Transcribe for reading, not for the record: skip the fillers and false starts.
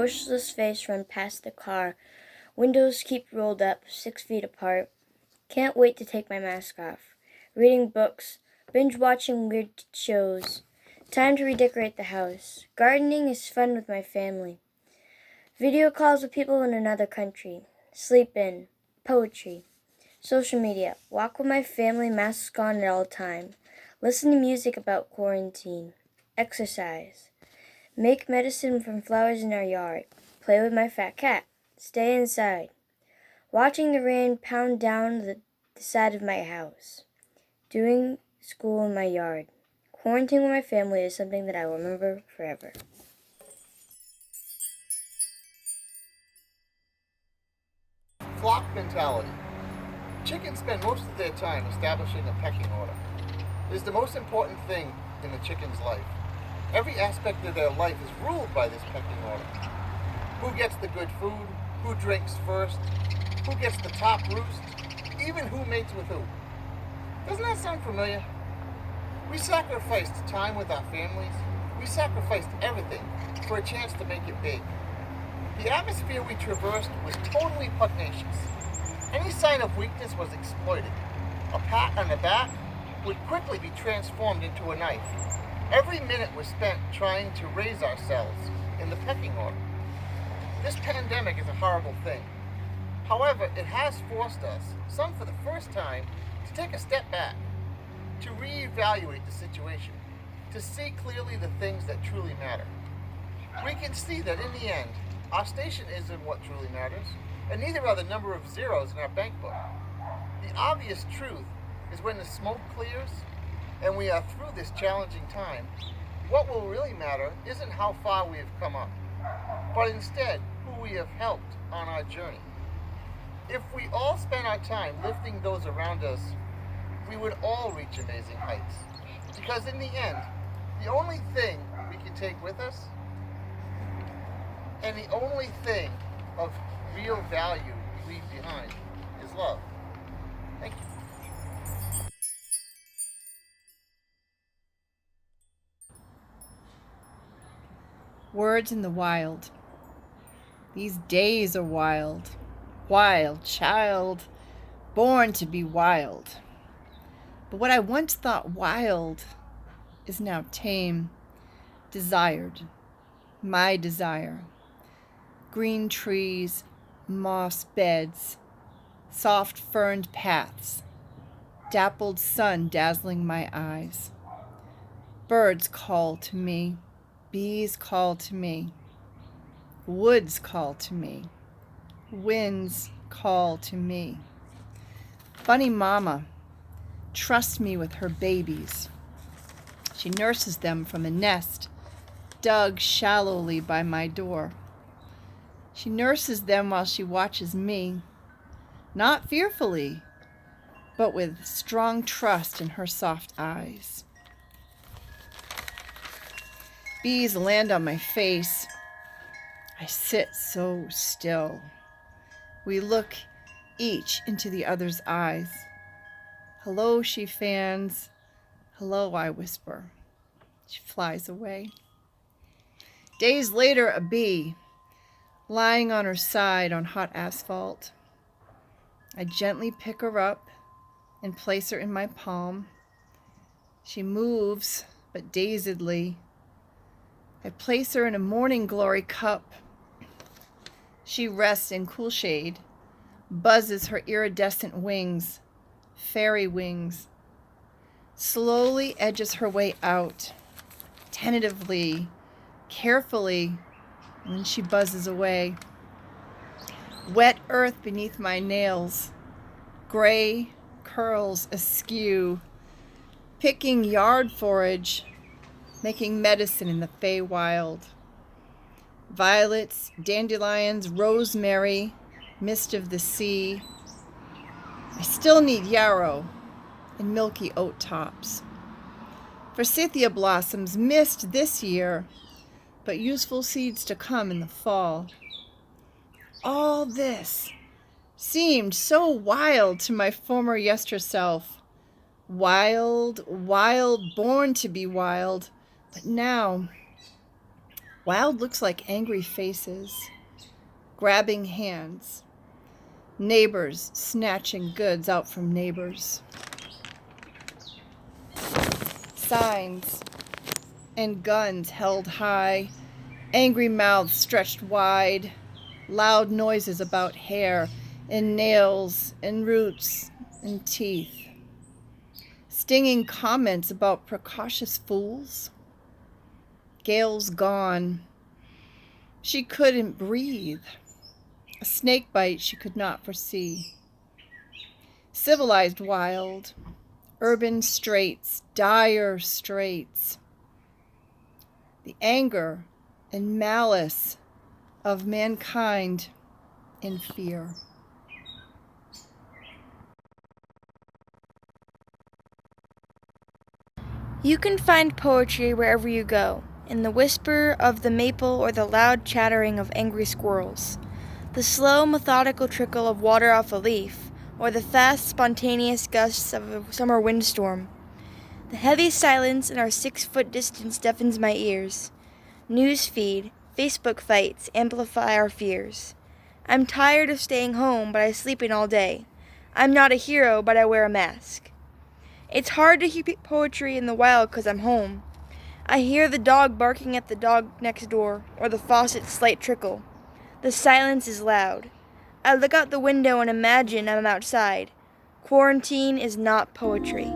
motionless face run past the car. Windows keep rolled up, 6 feet apart. Can't wait to take my mask off. Reading books, binge watching weird shows. Time to redecorate the house. Gardening is fun with my family. Video calls with people in another country. Sleep in. Poetry. Social media. Walk with my family, masks on at all time. Listen to music about quarantine. Exercise. Make medicine from flowers in our yard. Play with my fat cat. Stay inside. Watching the rain pound down the side of my house. Doing school in my yard. Quarantining with my family is something that I will remember forever. Flock mentality. Chickens spend most of their time establishing a pecking order. It is the most important thing in the chicken's life. Every aspect of their life is ruled by this pecking order. Who gets the good food? Who drinks first? Who gets the top roost? Even who mates with who? Doesn't that sound familiar? We sacrificed time with our families. We sacrificed everything for a chance to make it big. The atmosphere we traversed was totally pugnacious. Any sign of weakness was exploited. A pat on the back would quickly be transformed into a knife. Every minute was spent trying to raise ourselves in the pecking order. This pandemic is a horrible thing. However, it has forced us, some for the first time, to take a step back, to reevaluate the situation, to see clearly the things that truly matter. We can see that in the end, our station isn't what truly matters, and neither are the number of zeros in our bank book. The obvious truth is when the smoke clears and we are through this challenging time, what will really matter isn't how far we have come up, but instead who we have helped on our journey. If we all spent our time lifting those around us, we would all reach amazing heights. Because in the end, the only thing we can take with us and the only thing of real value we leave behind is love. Thank you. Words in the wild. These days are wild. Wild child, born to be wild. But what I once thought wild is now tame, desired, my desire. Green trees, moss beds, soft ferned paths, dappled sun dazzling my eyes. Birds call to me, bees call to me, woods call to me, winds call to me. Bunny Mama trusts me with her babies. She nurses them from a nest dug shallowly by my door. She nurses them while she watches me, not fearfully, but with strong trust in her soft eyes. Bees land on my face. I sit so still. We look each into the other's eyes. Hello, she fans. Hello, I whisper. She flies away. Days later, a bee, lying on her side on hot asphalt. I gently pick her up and place her in my palm. She moves, but dazedly. I place her in a morning glory cup. She rests in cool shade, buzzes her iridescent wings, fairy wings, slowly edges her way out, tentatively, carefully, and then she buzzes away. Wet earth beneath my nails, gray curls askew, picking yard forage, making medicine in the Feywild. Violets, dandelions, rosemary, mist of the sea. I still need yarrow and milky oat tops. Forsythia blossoms missed this year, but useful seeds to come in the fall. All this seemed so wild to my former yester-self. Wild, wild, born to be wild, but now Wild looks like angry faces, grabbing hands, neighbors snatching goods out from neighbors. Signs and guns held high, angry mouths stretched wide, loud noises about hair and nails and roots and teeth, stinging comments about precautious fools. Gail's gone. She couldn't breathe. A snake bite she could not foresee. Civilized wild, urban straits, dire straits. The anger and malice of mankind in fear. You can find poetry wherever you go, in the whisper of the maple or the loud chattering of angry squirrels, the slow, methodical trickle of water off a leaf, or the fast, spontaneous gusts of a summer windstorm. The heavy silence in our 6-foot distance deafens my ears. News feed, Facebook fights amplify our fears. I'm tired of staying home, but I sleep in all day. I'm not a hero, but I wear a mask. It's hard to hear poetry in the wild 'cause I'm home. I hear the dog barking at the dog next door, or the faucet's slight trickle. The silence is loud. I look out the window and imagine I'm outside. Quarantine is not poetry.